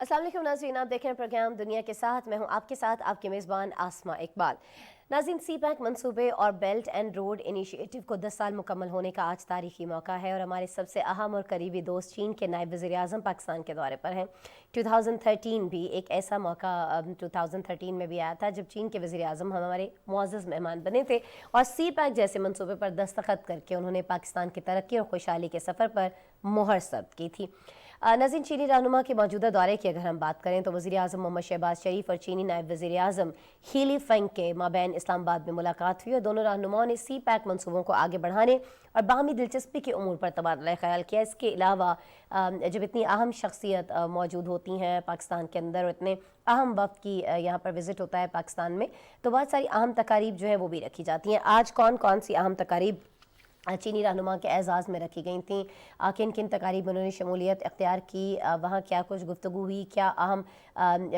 अस्सलाम वालेकुम नाज़रीन, आप देख रहे हैं प्रोग्राम दुनिया के साथ। मैं हूं आपके साथ आपके मेज़बान आसमा इकबाल। नाज़रीन, सी पैक मंसूबे और बेल्ट एंड रोड इनिशिएटिव को 10 साल मुकम्मल होने का आज तारीखी मौका है और हमारे सबसे अहम और करीबी दोस्त चीन के नायब वज़ीर आज़म पाकिस्तान के दौरे पर हैं। 2013 भी एक ऐसा मौका 2013 में भी आया था जब चीन के वज़ीर आज़म हमारे मुअज़्ज़ज़ मेहमान बने थे और सी पैक जैसे मंसूबे पर दस्तखत करके उन्होंने पाकिस्तान की तरक्की और खुशहाली के सफ़र पर मोहर ज़ब्त की थी। नाज़रीन, चीनी रहनुमा के मौजूदा दौरे की अगर हम बात करें तो वज़ीर आज़म मोहम्मद शहबाज शरीफ और चीनी नायब वज़ीर आज़म ही लिफेंग के माबैन इस्लामाबाद में मुलाकात हुई और दोनों रहनुमाओं ने सी पैक मनसूबों को आगे बढ़ाने और बाहमी दिलचस्पी के उमूर पर तबादला ख्याल किया। इसके अलावा जब इतनी अहम शख्सियत मौजूद होती हैं पाकिस्तान के अंदर और इतने अहम वक्त की यहाँ पर विज़िट होता है पाकिस्तान में, तो बहुत सारी अहम तकारीब जो है वो भी रखी जाती हैं। आज कौन कौन सी अहम तकारीब चीनी रहनुमा के एजाज़ में रखी गई थी, किन किन तकारीब उन्होंने शमूलियत इख्तियार की, वहाँ क्या कुछ गुफ्तगू हुई, क्या अहम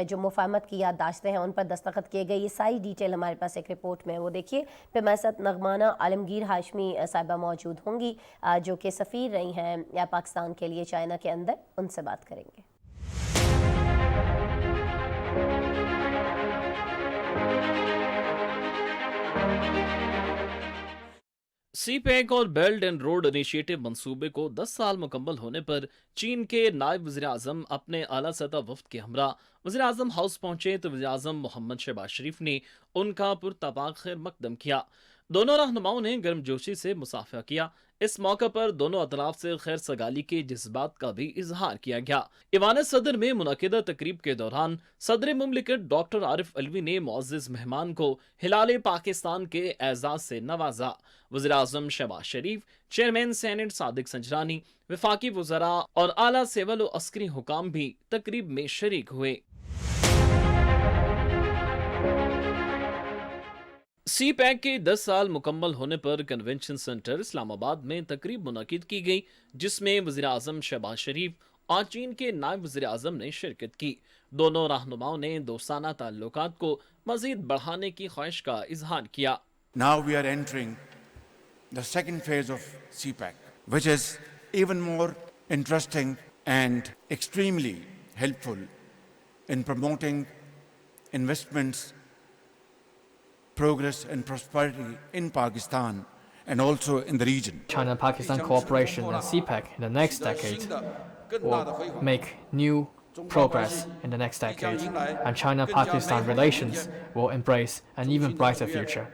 जो मुफाहमत की याददाश्तें हैं उन पर दस्तखत किए गए, ये सारी डिटेल हमारे पास एक रिपोर्ट में है, वो देखिए। फिर हमारे साथ नगमाना आलमगीर हाशमी साहिबा मौजूद होंगी जो कि सफ़ीर रही हैं पाकिस्तान के लिए चाइना के अंदर, उनसे बात करेंगे। सी पैक और बेल्ट एंड रोड इनिशिएटिव मंसूबे को 10 साल मुकम्मल होने पर चीन के नायब वज़ीर आज़म अपने आला सतह वफ्द के हमरा वज़ीर आज़म हाउस पहुंचे तो वज़ीर आज़म मोहम्मद शहबाज शरीफ ने उनका पुरतबाक खैर मकदम किया। दोनों रहनुमाओं ने गर्मजोशी से मुसाफा किया। इस मौके पर दोनों अतराफ से खैर सगाली के जज्बात का भी इजहार किया गया। ईवान सदर में मुनक़िदा तकरीब के दौरान सदर मुमलिकत डॉक्टर आरिफ अलवी ने मुअज़्ज़ज़ मेहमान को हिलाल पाकिस्तान के एजाज से नवाजा। वज़ीर आज़म शहबाज शरीफ, चेयरमैन सेनेट सादिक संजरानी, वफाकी वज़रा और आला सिविल व अस्करी हुकाम भी तकरीब में शरीक हुए। सी पैक के 10 साल मुकम्मल होने पर कन्वेंशन सेंटर इस्लामाबाद में तकरीब मुनक़िद की गई, जिसमें वज़ीर आज़म शहबाज शरीफ और चीन के नायब वज़ीर आज़म ने शिरकत की। दोनों रहनुमाओं ने दोस्ताना ताल्लुकात को मज़ीद बढ़ाने की ख्वाहिश का इजहार किया। Now we are entering the second phase of CPAC, which is even more interesting and extremely helpful in promoting investments, progress and prosperity in Pakistan and also in the region. China-Pakistan cooperation and CPEC in the next decade will make new progress in the next decade, and China-Pakistan relations will embrace an even brighter future.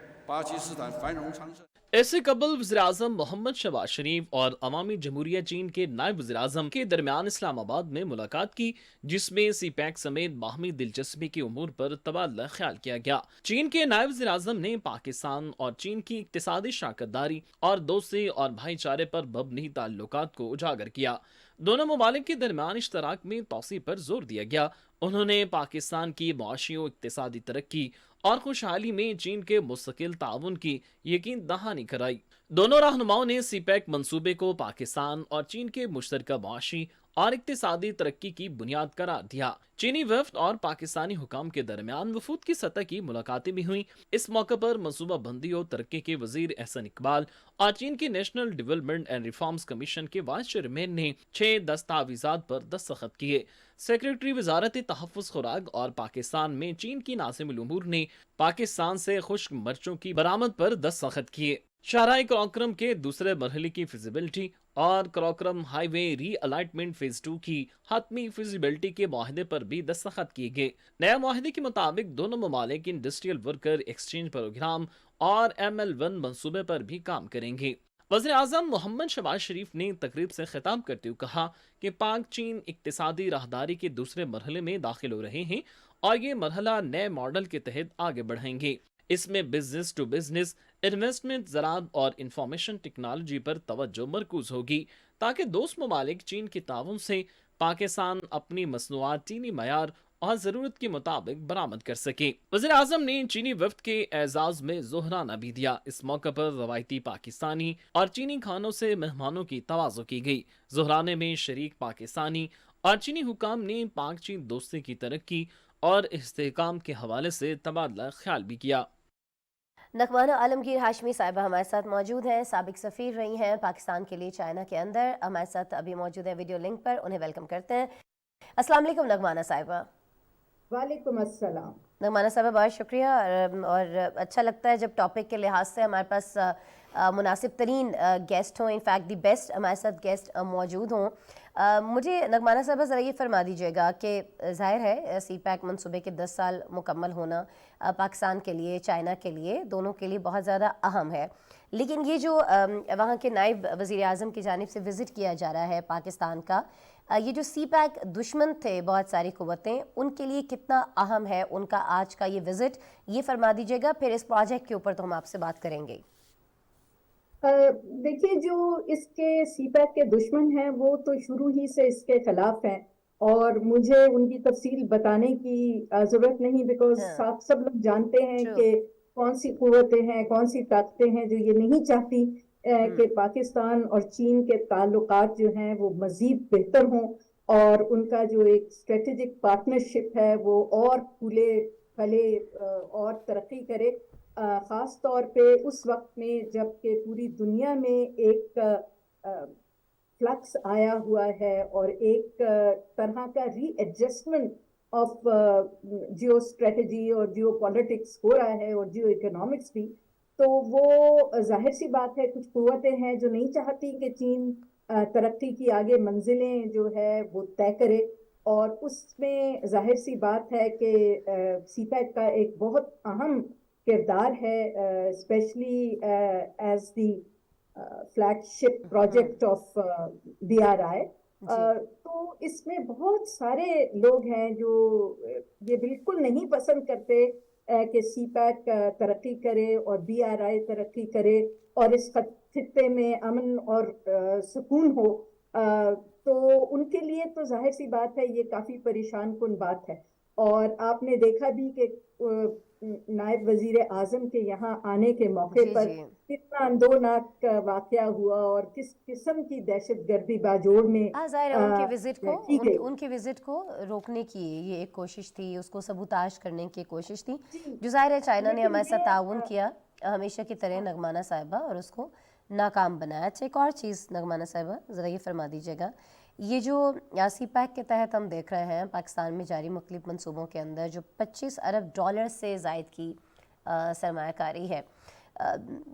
ऐसे कबल वज़ीर-ए-आज़म मोहम्मद शहबाज शरीफ और अवामी जमहूरिया चीन के नायब वज़ीर-ए-आज़म के दरमियान इस्लामाबाद में मुलाकात की, जिसमें सी पैक समेत बाहमी दिलचस्पी के उमूर पर तबादला ख्याल किया गया। चीन के नायब वज़ीर-ए-आज़म ने पाकिस्तान और चीन की इक़्तिसादी शराकतदारी और दोस्ती और भाईचारे पर मबनी ताल्लुकात को उजागर किया। दोनों ममालिक के दरमियान इश्तराक में तौसी पर जोर दिया गया। उन्होंने पाकिस्तान की मुआशी और इक़्तिसादी तरक्की और खुशहाली में चीन के मुस्तकिल ताउन की यकीन दहानी कराई। दोनों रहनुमाओं ने सी पैक मंसूबे को पाकिस्तान और चीन के मुश्तरका मुआशी और इक़्तिसादी तरक्की की बुनियाद करार दिया। चीनी वफ़द और पाकिस्तानी हुकाम के दरमियान वफूद की सतह की मुलाकातें भी हुई। इस मौके पर मनसूबा बंदी और तरक्की के वजीर एहसन इकबाल और चीन के national development and reforms commission के वाइस चेयरमैन ने 6 दस्तावेज़ात पर दस्तखत किए। सेक्रेटरी वजारत तहफ़्फ़ुज़ खुराक और पाकिस्तान में चीन की नासिमुल उमूर ने पाकिस्तान से खुश्क मर्चों की बरामद पर दस्तखत किए। शाहराह कराकोरम के दूसरे मरहले की फिजिबिलिटी और कराकोरम हाईवे री अलाइटमेंट फेज 2 की हतमी फिजिबिलिटी के मुआहदे पर भी दस्तखत किए गए। नया मुआहदे के मुताबिक दोनों ममालिक इंडस्ट्रियल वर्कर एक्सचेंज प्रोग्राम और ML1 मंसूबे पर भी काम करेंगे। वज़ीर आज़म मोहम्मद शहबाज शरीफ ने तकरीब से खिताब करते हुए कहा कि पाक चीन इक्तिसादी राहदारी के दूसरे मरहले में दाखिल हो रहे हैं और ये मरहला नए मॉडल के तहत आगे बढ़ेंगे। इसमें बिजनेस टू बिजनेस, इन्वेस्टमेंट, ज़राअत और इंफॉर्मेशन टेक्नोलॉजी पर तवज्जो मरकूज होगी ताकि दोस्त ममालिक चीन के ताउन से पाकिस्तान अपनी मसनूआत चीनी मयार और ज़रूरत के मुताबिक बरामद कर सके। वज़ीर आज़म ने चीनी वफ़द के एजाज़ में ज़ोहराना भी दिया। इस मौके पर रवायती पाकिस्तानी और चीनी खानों से मेहमानों की तवाज़ो की गई। ज़ोहराने में शरीक पाकिस्तानी और चीनी हुकाम ने पाक चीन दोस्ती की तरक्की और इस्तेहकाम के हवाले से तबादला ख्याल भी किया। नगमाना आलमगीर हाशमी साहिबा हमारे साथ मौजूद हैं, साबिक सफ़ीर रही हैं पाकिस्तान के लिए चाइना के अंदर, हमारे साथ अभी मौजूद है वीडियो लिंक पर, उन्हें वेलकम करते हैं। अस्सलाम वालेकुम नगमाना साहिबा। वालेकुम अस्सलाम। नगमाना साहिबा बहुत शुक्रिया, और अच्छा लगता है जब टॉपिक के लिहाज से हमारे पास मुनासिब तरीन गेस्ट हों, इनफैक्ट दी बेस्ट हमारे साथ गेस्ट मौजूद हों। मुझे नगमाना साहिबा ज़रा ये फरमा दीजिएगा कि ज़ाहिर है सी पैक मनसूबे के 10 साल मुकम्मल होना पाकिस्तान के लिए, चाइना के लिए, दोनों के लिए बहुत ज़्यादा अहम है, लेकिन ये जो वहाँ के नायब वज़ीर आज़म की जानिब से विज़िट किया जा रहा है पाकिस्तान का, ये जो सी पैक दुश्मन थे बहुत सारी क़ुव्वतें, उनके लिए कितना अहम है उनका आज का ये विज़िट, ये फरमा दीजिएगा। फिर इस प्रोजेक्ट के ऊपर तो हम आपसे बात करेंगे। देखिए, जो इसके सी पैक के दुश्मन हैं वो तो शुरू ही से इसके खिलाफ हैं, और मुझे उनकी तफसील बताने की ज़रूरत नहीं, बिकॉज सब लोग जानते हैं कि कौन सी क़ुव्वतें हैं, कौन सी ताकतें हैं जो ये नहीं चाहती कि पाकिस्तान और चीन के ताल्लुकात जो हैं वो मज़ीद बेहतर हों, और उनका जो एक स्ट्रेटेजिक पार्टनरशिप है वो और फूले फले और तरक्की करे, ख़ास तौर पे उस वक्त में जबकि पूरी दुनिया में एक फ्लक्स आया हुआ है और एक तरह का रीएडजस्टमेंट ऑफ जियो स्ट्रेटजी और जियो पॉलिटिक्स हो रहा है, और जियो इकोनॉमिक्स भी। तो वो जाहिर सी बात है कुछ क़ुव्वतें हैं जो नहीं चाहती कि चीन तरक्की की आगे मंजिलें जो है वो तय करे, और उसमें जाहिर सी बात है कि सीपैक का एक बहुत अहम किरदार है, specially as the flagship project of BRI। तो इसमें बहुत सारे लोग हैं जो ये बिल्कुल नहीं पसंद करते कि सीपैक तरक्की करे और BRI तरक्की करे और इस खत्ते में अमन और सुकून हो। तो उनके लिए तो जाहिर सी बात है ये काफ़ी परेशान कुन बात है, और आपने देखा भी कि नायब वजीर आजम के यहाँ आने के मौके पर कितना अंदोनाक वाकया हुआ और किस किस्म की दहशतगर्दी बाजोड़ में उनके विजिट को रोकने की ये एक कोशिश थी, उसको सबूताज करने की कोशिश थी, जो ज़ाहिर है चाइना ने हमारे साथ ताउन किया हमेशा की तरह नगमाना साहिबा, और उसको नाकाम बनाया। अच्छा, एक और चीज़ नगमाना साहिबा ज़रा ये फरमा दीजिएगा, ये जो सी पैक के तहत हम देख रहे हैं पाकिस्तान में जारी मुख्तलिफ मनसूबों के अंदर जो $25 अरब से ज़ायद की सरमायाकारी है,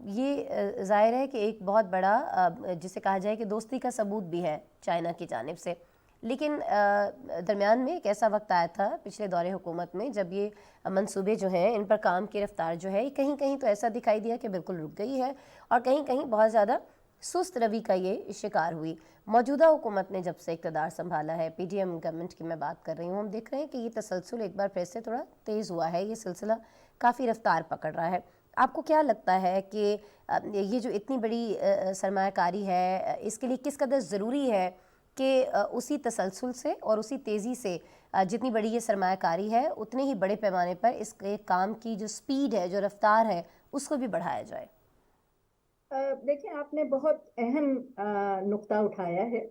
ये ज़ाहिर है कि एक बहुत बड़ा जिसे कहा जाए कि दोस्ती का सबूत भी है चाइना की जानिब से। लेकिन दरमियान में एक ऐसा वक्त आया था पिछले दौरे हुकूमत में जब ये मंसूबे जो हैं इन पर काम की रफ्तार जो है कहीं कहीं तो ऐसा दिखाई दिया कि बिल्कुल रुक गई है, और कहीं कहीं बहुत ज़्यादा सुस्त रवि का ये शिकार हुई। मौजूदा हुकूमत ने जब से इक़्तिदार संभाला है, PDM गवर्नमेंट की मैं बात कर रही हूँ, हम देख रहे हैं कि ये तसलसल एक बार फिर से थोड़ा तेज़ हुआ है, ये सिलसिला काफ़ी रफ्तार पकड़ रहा है। आपको क्या लगता है कि ये जो इतनी बड़ी सरमायाकारी है इसके लिए किस कदर ज़रूरी है कि उसी तसलसल से और उसी तेज़ी से जितनी बड़ी ये सरमायाकारी है उतने ही बड़े पैमाने पर इसके काम की जो स्पीड है, जो रफ्तार है, उसको भी बढ़ाया जाए? देखिए, आपने बहुत अहम नुक्ता उठाया है।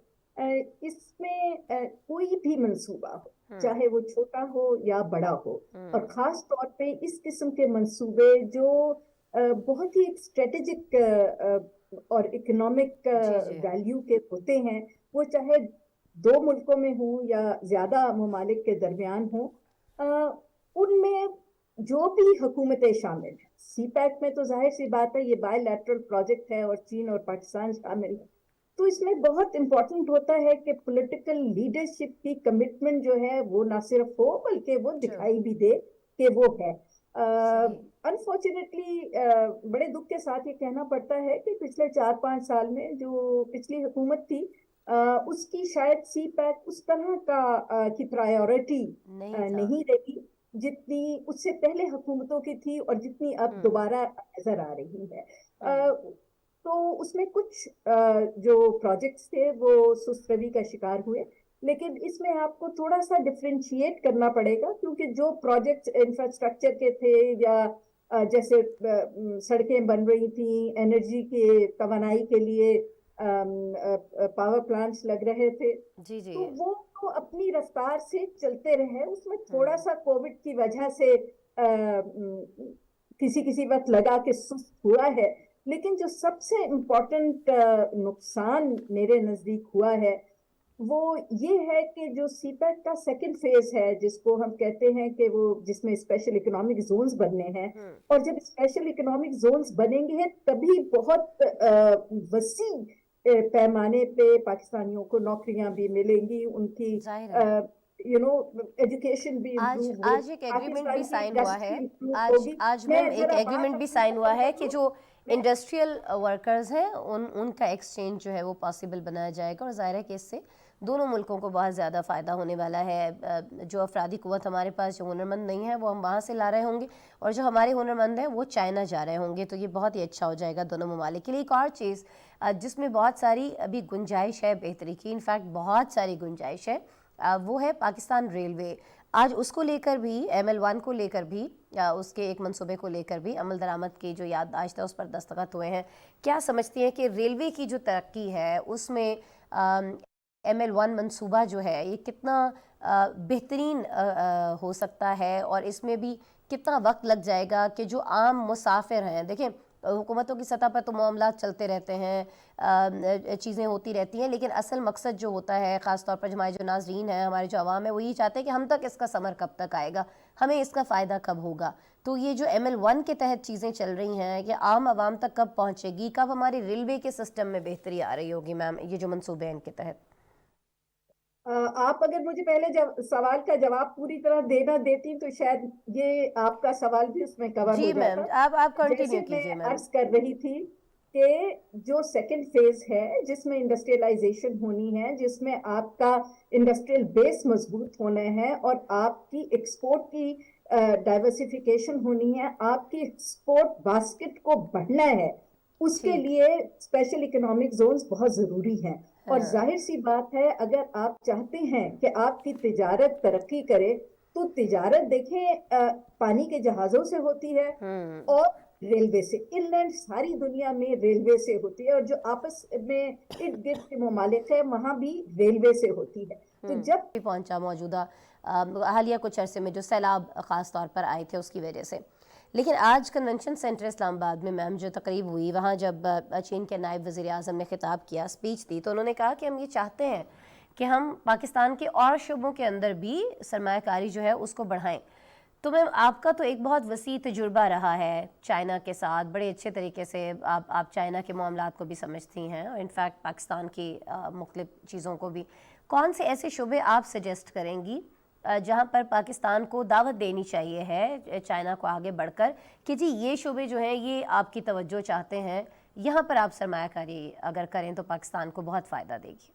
इसमें कोई भी मंसूबा हो, चाहे वो छोटा हो या बड़ा हो, और ख़ास तौर पे इस किस्म के मंसूबे जो बहुत ही स्ट्रेटेजिक और इकोनॉमिक वैल्यू के होते हैं, वो चाहे दो मुल्कों में हो या ज़्यादा ममालिक के दरमियान हो, उनमें जो भी हुकूमतें शामिल हैं, सीपैक में तो जाहिर सी बात है ये बायलैटरल प्रोजेक्ट है और चीन और पाकिस्तान शामिल है, तो इसमें बहुत इम्पोर्टेंट होता है कि पॉलिटिकल लीडरशिप की कमिटमेंट जो है वो ना सिर्फ हो बल्कि वो दिखाई भी दे कि वो है। अनफॉर्चुनेटली बड़े दुख के साथ ये कहना पड़ता है कि पिछले 4-5 साल में जो पिछली हुकूमत थी उसकी शायद सीपैक उस तरह का की प्रायोरिटी नहीं रही जितनी उससे पहले हुकूमतों की थी और जितनी अब दोबारा नजर आ रही है। तो उसमें कुछ जो प्रोजेक्ट्स थे वो सुस्त रवि का शिकार हुए, लेकिन इसमें आपको थोड़ा सा डिफरेंशिएट करना पड़ेगा, क्योंकि जो प्रोजेक्ट्स इंफ्रास्ट्रक्चर के थे या जैसे सड़कें बन रही थी, एनर्जी के तवानाई के लिए पावर प्लांट्स लग रहे थे, तो वो तो अपनी रफ्तार से चलते रहे। उसमें थोड़ा सा कोविड की वजह से किसी वक्त लगा कि सुस्त हुआ है, लेकिन जो सबसे इम्पोर्टेंट नुकसान मेरे नज़दीक हुआ है वो ये है कि जो सीपैक का सेकंड फेज है, जिसको हम कहते हैं कि वो जिसमें स्पेशल इकोनॉमिक जोन्स बनने हैं, और जब स्पेशल इकोनॉमिक जोन्स बनेंगे तभी बहुत वसी पैमाने पे पाकिस्तानियों को नौकरियां भी मिलेंगी, उनकी एजुकेशन भी आज इम्प्रूव आज एक एग्रीमेंट भी साइन हुआ है, आज मैम एक एग्रीमेंट भी साइन हुआ है कि जो इंडस्ट्रियल वर्कर्स हैं उनका एक्सचेंज जो है वो पॉसिबल बनाया जाएगा, और ज़ाहिर है कि इससे दोनों मुल्कों को बहुत ज़्यादा फ़ायदा होने वाला है। जो अफरादी क़ुव्वत हमारे पास जो हुनरमंद नहीं है वो हम वहाँ से ला रहे होंगे, और जो हमारे हुनरमंद हैं वो चाइना जा रहे होंगे, तो ये बहुत ही अच्छा हो जाएगा दोनों ममालिक के लिए। एक और चीज़ जिसमें बहुत सारी अभी गुंजाइश है बेहतरी की, इनफैक्ट बहुत सारी गुंजाइश है, वो है पाकिस्तान रेलवे। आज उसको लेकर भी ML1 को लेकर भी उसके एक मंसूबे को लेकर भी अमल दरामद की जो याददाश्त है उस पर दस्तखत हुए हैं। क्या समझती हैं कि रेलवे की जो तरक्की है उसमें ML1 मंसूबा जो है ये कितना बेहतरीन हो सकता है, और इसमें भी कितना वक्त लग जाएगा कि जो आम मुसाफिर हैं, देखें हुकूमतों की सतह पर तो मामलात चलते रहते हैं, चीज़ें होती रहती हैं, लेकिन असल मकसद जो होता है ख़ास तौर पर हमारे जो नाजरीन हैं, हमारे जो आवाम है, वो यही चाहते हैं कि हम तक इसका समर कब तक आएगा, हमें इसका फ़ायदा कब होगा। तो ये जो ML1 के तहत चीज़ें चल रही हैं ये आम आवाम तक कब पहुँचेगी, कब हमारे रेलवे के सिस्टम में बेहतरी आ रही होगी मैम, ये जो मनसूबे हैं इनके तहत? आप अगर मुझे पहले सवाल का जवाब पूरी तरह देना देती तो शायद ये आपका सवाल भी उसमें कवर हो जी मैम, जाता। आप कंटिन्यू जैसे कीजिए मैं मैम। अर्ज कर रही थी कि जो सेकंड फेज है जिसमें इंडस्ट्रियलाइजेशन होनी है, जिसमें आपका इंडस्ट्रियल बेस मजबूत होना है और आपकी एक्सपोर्ट की डाइवर्सिफिकेशन होनी है, आपकी एक्सपोर्ट बास्केट को बढ़ना है, उसके ठीक। लिए स्पेशल इकोनॉमिक जोन्स बहुत जरूरी हैं। और जाहिर सी बात है, अगर आप चाहते हैं कि आपकी तिजारत तरक्की करे तो तिजारत देखें पानी के जहाजों से होती है और रेलवे से, इनलैंड सारी दुनिया में रेलवे से होती है, और जो आपस में इर्द गिर्द के ममालिक है वहां भी रेलवे से होती है। तो जब भी पहुंचा मौजूदा हालिया कुछ अरसे में जो सैलाब ख़ास तौर पर आए थे उसकी वजह से। लेकिन आज कन्वेंशन सेंटर इस्लामाबाद में मैम जो तकरीब हुई, वहाँ जब चीन के नायब वज़ीर आज़म ने खिताब किया, स्पीच दी, तो उन्होंने कहा कि हम ये चाहते हैं कि हम पाकिस्तान के और शोबों के अंदर भी सरमायाकारी जो है उसको बढ़ाएं। तो मैम आपका तो एक बहुत वसी तजुर्बा रहा है चाइना के साथ, बड़े अच्छे तरीके से आप चाइना के मामलात को भी समझती हैं, और इनफैक्ट पाकिस्तान की मुख्तलिफ चीज़ों को भी। कौन से ऐसे शोबे आप सजेस्ट करेंगी जहाँ पर पाकिस्तान को दावत देनी चाहिए है चाइना को आगे बढ़कर कि जी ये शोबे जो हैं ये आपकी तवज्जो चाहते हैं, यहाँ पर आप सरमायाकारी अगर करें तो पाकिस्तान को बहुत फ़ायदा देगी?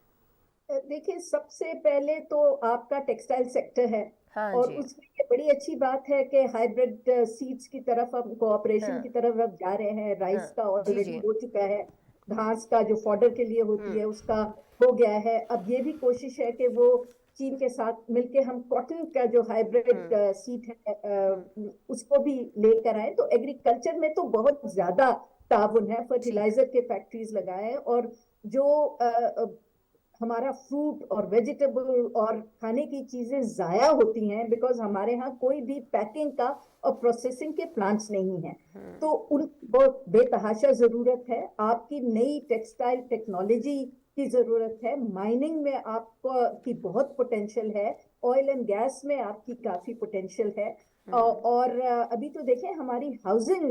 देखिए, सबसे पहले तो आपका टेक्सटाइल सेक्टर है। हाँ और जी। उसमें ये बड़ी अच्छी बात है कि हाइब्रिड सीड्स की तरफ अब कोऑपरेशन की तरफ अब जा रहे हैं। राइस का जी ऑलरेडी जी। हो चुका है, घास का जो फॉडर के लिए होती है उसका हो गया है। अब ये भी कोशिश है कि वो चीन के साथ मिलके हम कॉटन का जो हाइब्रिड सीड है उसको भी लेकर आए। तो एग्रीकल्चर में तो बहुत ज्यादा ताउन है, फर्टिलाइजर के फैक्ट्रीज लगाए, और जो हमारा फ्रूट और वेजिटेबल और खाने की चीजें जाया होती हैं बिकॉज हमारे यहाँ कोई भी पैकिंग का और प्रोसेसिंग के प्लांट्स नहीं हैं, तो उन बहुत बेतहाशा जरूरत है। आपकी नई टेक्सटाइल टेक्नोलॉजी की जरूरत है। माइनिंग में आपको की बहुत पोटेंशियल है, ऑयल एंड गैस में आपकी काफी पोटेंशियल है। और अभी तो देखें हमारी हाउसिंग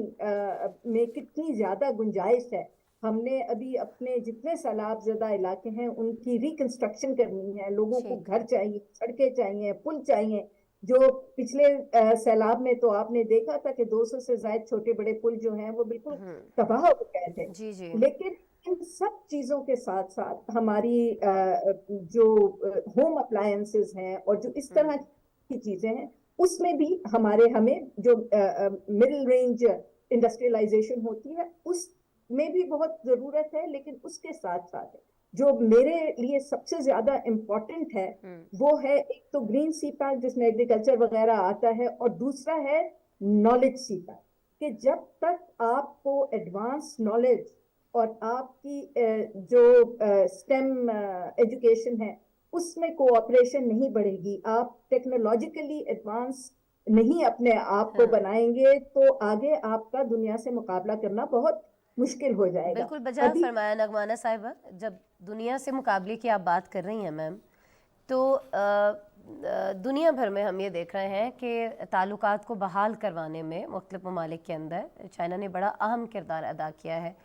में कितनी ज्यादा गुंजाइश है। हमने अभी अपने जितने सैलाब ज़दा इलाके हैं उनकी रिकंस्ट्रक्शन करनी है, लोगों को घर चाहिए, सड़कें चाहिए, पुल चाहिए। जो पिछले सैलाब में तो आपने देखा था कि 200 से ज्यादा छोटे बड़े पुल जो हैं वो बिल्कुल तबाह हो गए थे। जी जी। लेकिन इन सब चीजों के साथ साथ हमारी जो होम अप्लायंसेस हैं और जो इस तरह की चीजें हैं उसमें भी हमें जो मिडिल रेंज इंडस्ट्रियलाइजेशन होती है उस में भी बहुत जरूरत है। लेकिन उसके साथ साथ जो मेरे लिए सबसे ज्यादा इम्पोर्टेंट है वो है एक तो ग्रीन सी पैक जिसमें एग्रीकल्चर वगैरह आता है, और दूसरा है नॉलेज सी पैक, कि जब तक आपको एडवांस नॉलेज और आपकी जो स्टेम एजुकेशन है उसमें कोऑपरेशन नहीं बढ़ेगी, आप टेक्नोलॉजिकली एडवांस नहीं अपने आप को बनाएंगे, तो आगे आपका दुनिया से मुकाबला करना बहुत मुश्किल हो जाएगा। बिल्कुल बजा अभी फरमाया नगमाना साहिबा। जब दुनिया से मुकाबले की आप बात कर रही हैं मैम, तो दुनिया भर में हम ये देख रहे हैं कि ताल्लुकात को बहाल करवाने में मुख्तलिफ ममालिक के अंदर चाइना ने बड़ा अहम किरदार अदा किया है।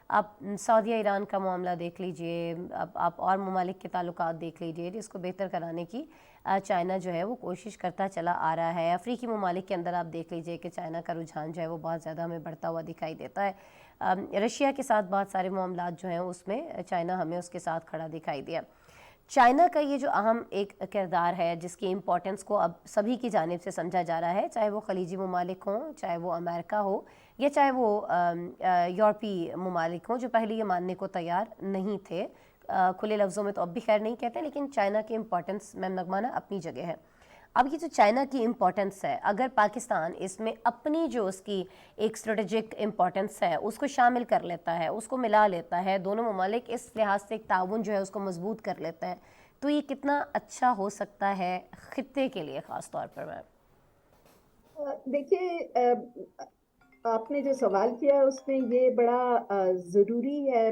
आप सऊदीया ईरान का मामला देख लीजिए, अब आप और ममालिक के ताल्लुकात देख लीजिए, जिसको बेहतर कराने की चाइना जो है वो कोशिश करता चला आ रहा है। अफ्रीकी ममालिक के अंदर आप देख लीजिए कि चाइना का रुझान जो है वो बहुत ज़्यादा हमें बढ़ता हुआ दिखाई देता है। रशिया के साथ बहुत सारे मामलात जो हैं उसमें चाइना हमें उसके साथ खड़ा दिखाई दिया। चाइना का ये जो अहम एक किरदार है, जिसकी इम्पोर्टेंस को अब सभी की जानिब से समझा जा रहा है, चाहे वो खलीजी ममालिक हों, चाहे वो अमेरिका हो, या चाहे वो यूरोपीय ममालिक हों, जो पहले ये मानने को तैयार नहीं थे। खुले लफ्ज़ों में तो अब भी खैर नहीं कहते, लेकिन चाइना की इम्पोर्टेंस मैम नगमाना अपनी जगह है। अब ये जो चाइना की इम्पोर्टेंस है, अगर पाकिस्तान इसमें अपनी जो उसकी एक स्ट्रेटजिक इम्पोर्टेंस है उसको शामिल कर लेता है, उसको मिला लेता है, दोनों ममालिक इस लिहाज से एक ताउन जो है उसको मजबूत कर लेता है, तो ये कितना अच्छा हो सकता है खित्ते के लिए ख़ास तौर पर मैम? देखिए, आपने जो सवाल किया उसमें ये बड़ा ज़रूरी है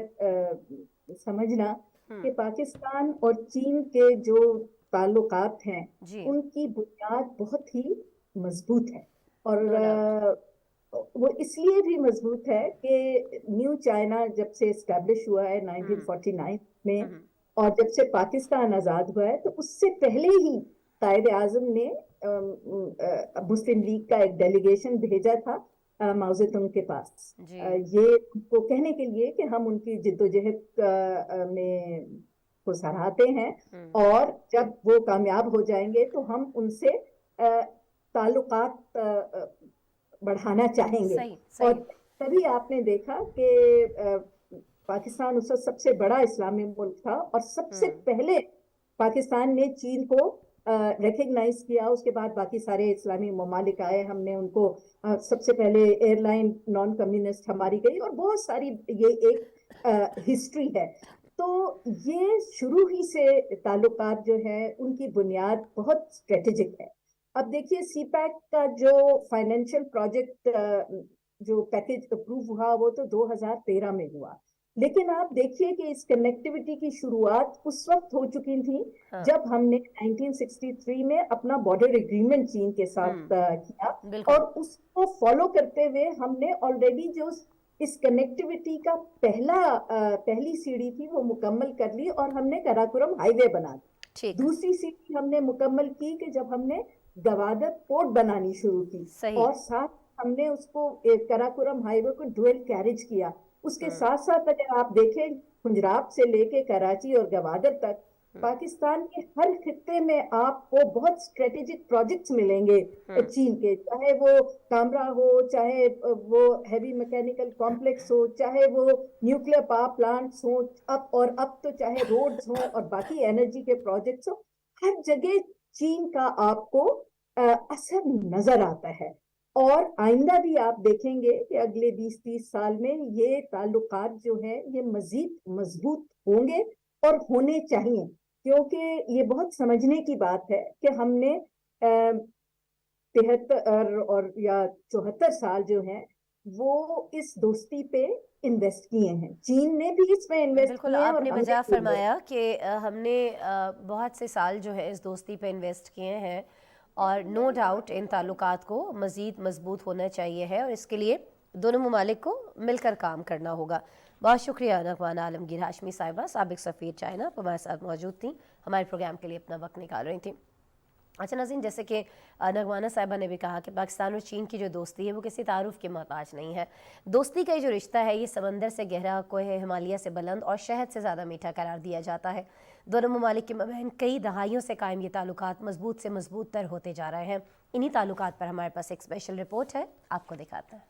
समझना कि पाकिस्तान और चीन के जो ताल्लुकात हैं उनकी बुनियाद बहुत ही मजबूत है, और वो इसलिए भी मजबूत है कि न्यू चाइना जब से इस्टेब्लिश हुआ है 1949 में, और जब से पाकिस्तान आज़ाद हुआ है, तो उससे पहले ही कायद आज़म ने मुस्लिम लीग का एक डेलीगेशन भेजा था माओ ज़ेडुंग के पास, ये उनको कहने के लिए कि हम उनकी जिद्दोजहद में को सराहते हैं, और जब वो कामयाब हो जाएंगे तो हम उनसे ताल्लुकात बढ़ाना चाहेंगे। और तभी आपने देखा कि पाकिस्तान उस वक्त सबसे बड़ा इस्लामी मुल्क था, और सबसे पहले पाकिस्तान ने चीन को रिकग्नाइज किया। उसके बाद बाकी सारे इस्लामी ममालिक आए, हमने उनको सबसे पहले एयरलाइन नॉन कम्युनिस्ट हमारी गई, और बहुत सारी ये एक हिस्ट्री है। तो ये शुरू ही से ताल्लुकात जो है उनकी बुनियाद बहुत स्ट्रेटेजिक है। अब देखिए, सीपैक का जो फाइनेंशियल प्रोजेक्ट जो पैकेज अप्रूव हुआ वो तो 2013 में हुआ, लेकिन आप देखिए कि इस कनेक्टिविटी की शुरुआत उस वक्त हो चुकी थी जब हमने 1963 में अपना बॉर्डर एग्रीमेंट चीन के साथ किया, और उसको फॉलो करते हुए हमने ऑलरेडी जो इस कनेक्टिविटी का पहली सीढ़ी थी वो मुकम्मल कर ली, और हमने कराकोरम हाईवे बना दी। दूसरी सीढ़ी हमने मुकम्मल की कि जब हमने गवादर पोर्ट बनानी शुरू की, और साथ हमने उसको कराकोरम हाईवे को डुअल कैरेज किया। उसके साथ साथ अगर आप देखें, पंजाब से लेके कराची और गवादर तक पाकिस्तान के हर खित्ते में आपको बहुत स्ट्रेटेजिक प्रोजेक्ट्स मिलेंगे चीन के, चाहे वो कामरा हो, चाहे वो हैवी मैकेनिकल कॉम्प्लेक्स हो, चाहे वो न्यूक्लियर पावर प्लांट्स हो, अब तो चाहे रोड्स हो और बाकी एनर्जी के प्रोजेक्ट्स हो, हर जगह चीन का आपको असर नजर आता है। और आइंदा भी आप देखेंगे कि अगले 20-30 साल में ये ताल्लुकात जो है ये मजीद मजबूत होंगे और होने चाहिए, क्योंकि ये बहुत समझने की बात है कि हमने 73 और या 74 साल जो हैं वो इस दोस्ती पे इन्वेस्ट किए हैं। चीन ने भी इसमें इन्वेस्ट किए हैं। आपने बजा फरमाया कि हमने बहुत से साल जो है इस दोस्ती पे इन्वेस्ट किए हैं, और नो डाउट इन ताल्लुकात को मज़ीद मजबूत होना चाहिए है, और इसके लिए दोनों ममालिक को मिलकर काम करना होगा। बहुत शुक्रिया नगमान आलमगीर हाशमी साहिबा, साबिक सफ़ीर चाइना, हमारे साथ मौजूद थी, हमारे प्रोग्राम के लिए अपना वक्त निकाल रही थी। अच्छा नाज़रीन, जैसे कि नगमाना साहिबा ने भी कहा कि पाकिस्तान और चीन की जो दोस्ती है वो किसी तारुफ के मोहताज नहीं है। दोस्ती का जो रिश्ता है ये समंदर से गहरा, कोहे हिमालय से बुलंद और शहद से ज़्यादा मीठा करार दिया जाता है। दोनों ममालिक के मबैन कई दहाइयों से कायम ये ताल्लुकात मजबूत से मजबूत तर होते जा रहे हैं। इन्हीं ताल्लुकात पर हमारे पास एक स्पेशल रिपोर्ट है, आपको दिखाते हैं।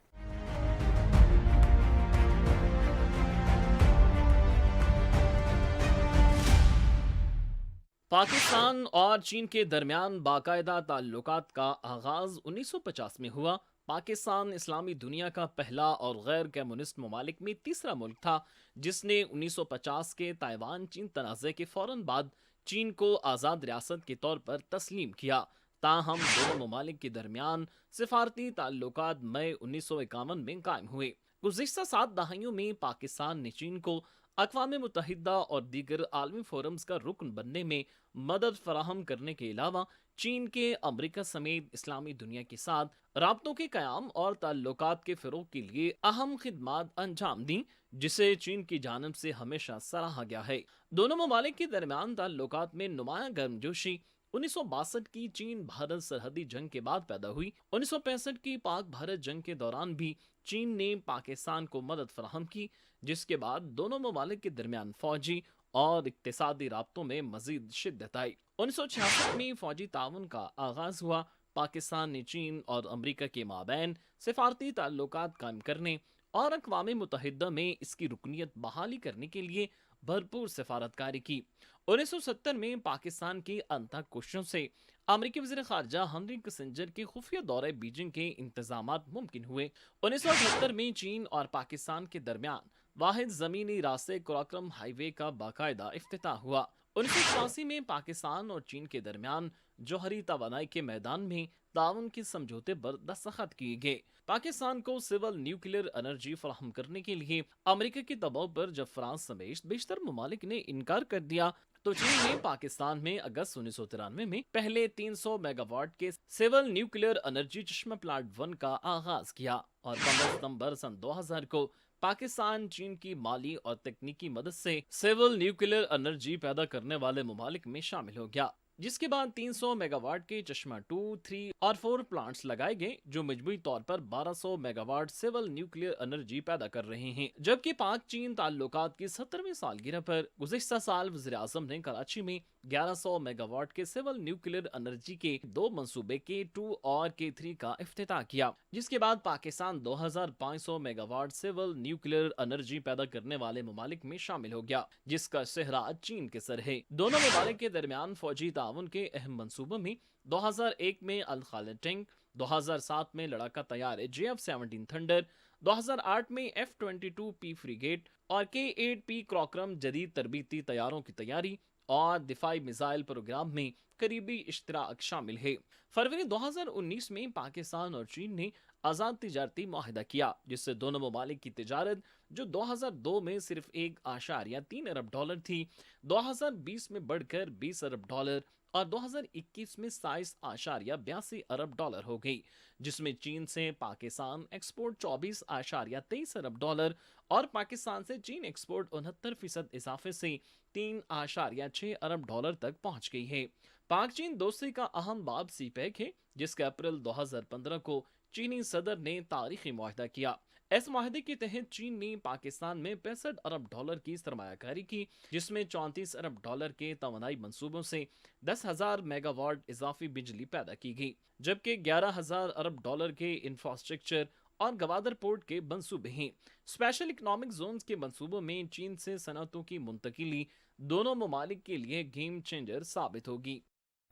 पाकिस्तान और चीन के दरमियान बाकायदा ताल्लुकात का आगाज 1950 में हुआ। पाकिस्तान इस्लामी दुनिया का पहला और गैर कम्युनिस्ट ममालिक में तीसरा मुल्क था जिसने 1950 के ताइवान चीन तनाज़े के फौरन बाद चीन को आज़ाद रियासत के तौर पर तस्लीम किया। ताहम दोनों ममालिक के दरमियान सिफारती ताल्लुकात मई 1951 में कायम हुए। गुज़िश्ता 7 दहाइयों में पाकिस्तान ने चीन को अक़वाम मुत्तहिदा और दीगर आलमी फोरम्स का रुकन बनने में मदद फराहम करने के अलावा चीन के अमरीका समेत इस्लामी दुनिया के साथ राब्तों के क़याम और ताल्लुकात के फ़रोग़ के लिए अहम खिदमात अंजाम दी, जिसे चीन की जानिब से हमेशा सराहा गया है। दोनों ममालिक के दरमियान ताल्लुकात में नुमायां गर्मजोशी 1962 की चीन भारत सरहदी जंग के बाद पैदा हुई। 1965 की पाक भारत जंग के दौरान भी चीन ने पाकिस्तान को मदद फराहम की, जिसके बाद दोनों ममालिक के दरमियान फौजी और इक्तिसादी राब्तों में मजीद शिद्दत आई। 1966 में फौजी ताउन का आगाज हुआ। पाकिस्तान ने चीन और अमरीका के माबैन सिफारती ताल्लुकात कायम करने और अक़वाम मुत्तहिदा में इसकी रुकनीत बहाली करने के लिए भरपूर सिफारतकारी की। 1970 में पाकिस्तान की अंतः कोशिशों से अमरीकी वज़ीर ख़ारजा हेनरी किसिंजर के खुफिया दौरे बीजिंग के इंतजामात मुमकिन हुए। 1978 में चीन और पाकिस्तान के दरमियान वाहिद ज़मीनी रास्ते कराक्रम हाईवे का बाकायदा इफ्तिताह हुआ। 1986 में पाकिस्तान और चीन के दरमियान जौहरी तवानाई के मैदान में ताउन के समझौते पर दस्तखत किए गए। पाकिस्तान को सिविल न्यूक्लियर एनर्जी फराहम करने के लिए अमेरिका के दबाव पर जब फ्रांस समेत बेशतर ममालिक ने इनकार कर दिया, तो चीन ने पाकिस्तान में अगस्त 1993 में पहले 300 मेगावाट के सिविल न्यूक्लियर एनर्जी चश्मा प्लांट 1 का आगाज किया और 15 सितंबर सन 2000 को पाकिस्तान चीन की माली और तकनीकी मदद से सिविल न्यूक्लियर एनर्जी पैदा करने वाले ममालिक में शामिल हो गया, जिसके बाद 300 मेगावाट के चश्मा 2, 3 और 4 प्लांट्स लगाए गए, जो मजमूई तौर पर 1200 मेगावाट सिविल न्यूक्लियर एनर्जी पैदा कर रहे हैं। जबकि पाक चीन ताल्लुकात की 70वीं सालगिरह पर गुज़िश्ता साल वज़ीर आज़म ने कराची में 1100 मेगावाट के सिविल न्यूक्लियर एनर्जी के 2 मंसूबे K2 और K3 का इफ्तिताह किया, जिसके बाद Pakistan 2500 megawatt civil nuclear energy पैदा करने वाले ममालिक में शामिल हो गया, जिसका सेहरा चीन के सर है। दोनों ममालिक के दरमियान फौजी ताउन के अहम मंसूबों में 2001 में अल खालिद टैंक, 2007 में लड़ाका तैयार JF-17 थंडर, 2008 में F-22P फ्रिगेट और K-8P क्रॉक्रम जदीद तरबीती तैयारों की तैयारी और दिफाई मिसाइल प्रोग्राम में करीबी इश्तराक शामिल है। फरवरी 2019 में पाकिस्तान और चीन ने आज़ाद तिजारती मुआहिदा किया, जिससे दोनों ममालिक की तिजारत, जो 2002 में सिर्फ $1.3 अरब थी, 2020 में बढ़कर $20 अरब और 2021 में 27.82 अरब हो गई, जिसमें चीन से पाकिस्तान एक्सपोर्ट 24.23 अरब और पाकिस्तान से चीन एक्सपोर्ट 69% इजाफे से $3.6 अरब तक पहुंच गई है। पाक चीन दोस्ती का अहम बाब CPEC है, जिसके अप्रैल 2015 को चीनी सदर ने तारीखी मुआहिदा किया। इस मुआहिदे के तहत चीन ने पाकिस्तान में $65 अरब की सरमायाकारी की, जिसमें $34 अरब के तवानाई मंसूबों से 10,000 मेगावाट इजाफी बिजली पैदा की गई, जबकि $11,000 अरब के इंफ्रास्ट्रक्चर और गवादर पोर्ट के मंसूबे हैं। स्पेशल इकोनॉमिक जोन्स के मंसूबों में चीन से सनअतों की मुंतकिली दोनों ममालिक के लिए गेम चेंजर साबित होगी।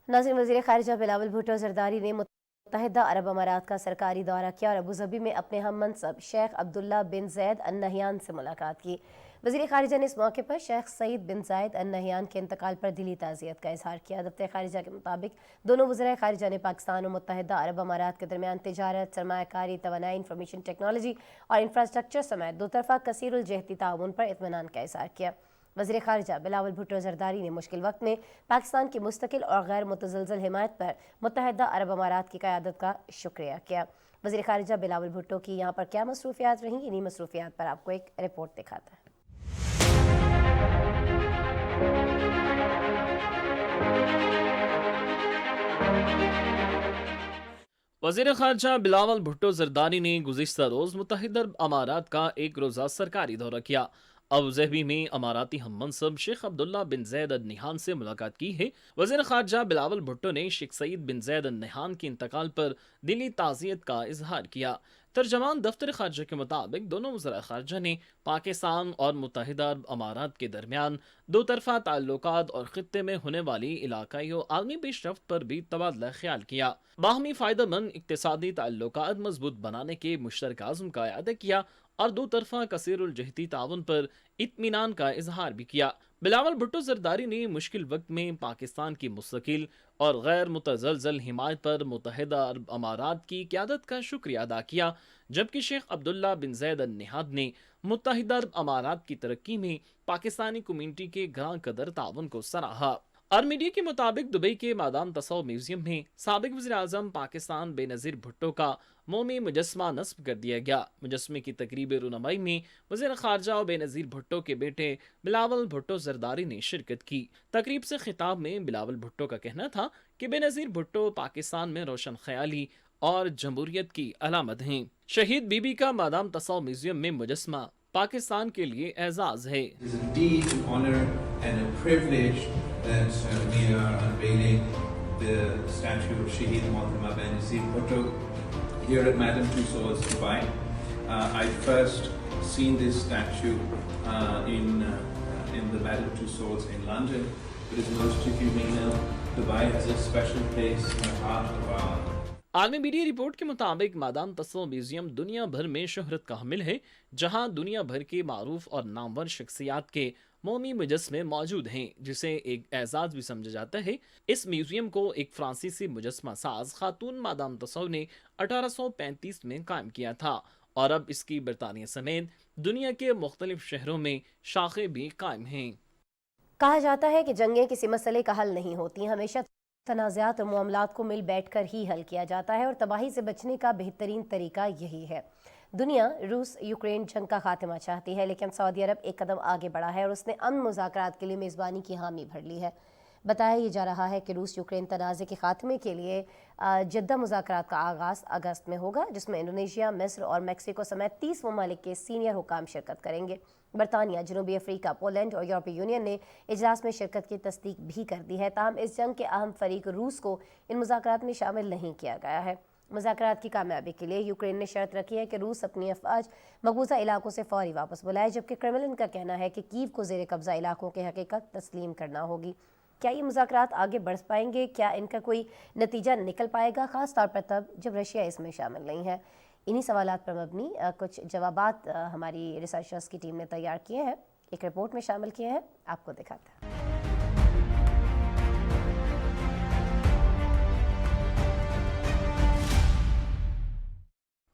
नाज़रीन, वज़ीर ख़ारिजा बिलावल भुट्टो ज़रदारी ने मुत्तहिदा अरब अमारात का सरकारी दौरा किया और अबूज़बी में अपने हम मनसब शेख अब्दुल्ला बिन ज़ैद अल नहयान से मुलाकात की। वज़ीर ख़ारिजा ने इस मौके पर शेख सईद बिन ज़ायद अल नहयान के इंतकाल पर दिली ताज़ियत का इजहार किया। दफ्तर ख़ारिजा के मुताबिक दोनों वज़ीर ख़ारिजा ने पाकिस्तान और मुत्तहिदा अरब अमारात के दरमियान तिजारत, सरमायाकारी, तवानाई, इंफॉर्मेशन टेक्नोलॉजी और इंफ्रास्ट्रक्चर समेत दो तरफ़ा कसीरुल जहती ताउन पर इत्मीनान का इजहार किया। वज़ीर ख़ारिजा बिलावल भुट्टो ज़रदारी ने मुश्किल वक्त में पाकिस्तान की मुस्तकिल और गैर मुतज़लज़ल हिमायत पर मुत्तहिदा अरब अमारात की क़यादत का शुक्रिया किया। वज़ीर ख़ारिजा बिलावल भुट्टो की यहाँ पर क्या मसरूफ़ियात रहीं, इन्हीं मसरूफ़ियात पर आपको एक रिपोर्ट दिखाता है। वज़ीर ख़ारजा बिलावल भुट्टो ज़रदारी ने गुज़िश्ता रोज़ मुत्तहिदा अरब अमारात का एक रोज़ा सरकारी दौरा किया। अबूज़बी में अमाराती हम मनसब शेख अब्दुल्ला बिन ज़ैद अल नहयान से मुलाकात की है। वज़ीर ख़ारजा बिलावल भुट्टो ने शेख सईद बिन ज़ैद अल नहयान के इंतकाल पर दिली ताज़ियत का इजहार किया। तर्जमान दफ्तर ख़ारजा के मुताबिक दोनों वज़ीर ख़ारजा ने पाकिस्तान और मुत्तहिदा अरब अमारात के दरमियान दो तरफ़ा ताल्लुकात और ख़ित्ते में होने वाली इलाकाई और आलमी पेशरफ्त पर भी तबादला ख्याल किया। बाहमी फ़ायदेमंद इक़्तिसादी ताल्लुकात मजबूत बनाने के मुश्तरका अज़्म का इआदा किया और दो तरफ़ा कसीरुल जहती ताउन पर इत्मीनान का इजहार भी किया। بلاول بھٹو زرداری نے مشکل وقت میں پاکستان کی مستقل اور غیر متزلزل حمایت پر متحدہ عرب امارات کی قیادت کا شکریہ ادا کیا، جبکہ شیخ عبداللہ بن زید ال نہیان نے متحدہ عرب امارات کی ترقی میں پاکستانی کمیونٹی کے گراں قدر تعاون کو سراہا۔ اور میڈیا کے مطابق دبئی کے مادام تسو میوزیم میں سابق وزیر اعظم پاکستان بے نظیر بھٹو کا مومی مجسمہ نصب کر دیا گیا۔ مجسمے کی تقریب رونمائی میں وزیر خارجہ و بے نظیر بھٹو کے بیٹے بلاول بھٹو زرداری نے شرکت کی۔ تقریب سے خطاب میں بلاول بھٹو کا کہنا تھا کہ بے نظیر بھٹو پاکستان میں روشن خیالی اور جمہوریت کی علامت ہیں۔ شہید بی بی کا مادام تسو میوزیم میں مجسمہ پاکستان کے لیے اعزاز ہے۔ That we are unveiling the statue of Shaheed Mohammad Benazir Bhutto here at Madame Tussauds, Dubai. I first seen this statue in the Madame Tussauds in London, but as most of you may know, Dubai has a special place in the heart of our عالمی media report کے مطابق madam تسو museum دنیا بھر میں شہرت کا حامل ہے، جہاں دنیا بھر کے معروف اور نامور شخصیات کے مومی مجسمے موجود ہیں، جسے ایک اعزاز بھی سمجھا جاتا ہے۔ اس میوزیم کو ایک فرانسیسی مجسمہ ساز خاتون مادام تسو نے 1835 میں قائم کیا تھا، اور اب اس کی برطانیہ سمیت دنیا کے مختلف شہروں میں شاخیں بھی قائم ہیں۔ کہا جاتا ہے کہ جنگیں کسی مسئلے کا حل نہیں ہوتی، ہمیشہ تنازعات اور معاملات کو مل بیٹھ کر ہی حل کیا جاتا ہے، اور تباہی سے بچنے کا بہترین طریقہ یہی ہے۔ دنیا روس یوکرین جنگ کا خاتمہ چاہتی ہے، لیکن سعودی عرب ایک قدم آگے بڑھا ہے اور اس نے امن مذاکرات کے لیے میزبانی کی حامی بھر لی ہے۔ بتایا یہ جا رہا ہے کہ روس یوکرین تنازع کے خاتمے کے لیے جدہ مذاکرات کا آغاز اگست میں ہوگا، جس میں انڈونیشیا، مصر اور میکسیکو سمیت 30 ممالک کے سینئر حکام شرکت کریں گے۔ برطانیہ، جنوبی افریقہ، پولینڈ اور یورپی یونین نے اجلاس میں شرکت کی تصدیق بھی کر دی ہے، تاہم اس جنگ کے اہم فریق روس کو ان مذاکرات میں شامل نہیں کیا گیا ہے۔ مذاکرات کی کامیابی کے لیے یوکرین نے شرط رکھی ہے کہ روس اپنی افواج مقبوضہ علاقوں سے فوری واپس بلائے، جبکہ کرملن کا کہنا ہے کہ کیو کو زیر قبضہ علاقوں کی حقیقت تسلیم کرنا ہوگی۔ کیا یہ مذاکرات آگے بڑھ پائیں گے؟ کیا ان کا کوئی نتیجہ نکل پائے گا، خاص طور پر تب جب رشیا اس میں شامل نہیں ہے؟ انہی سوالات پر مبنی کچھ جوابات ہماری ریسرچرز کی ٹیم نے تیار کیے ہیں، ایک رپورٹ میں شامل کیے ہیں، آپ کو دکھاتے ہیں۔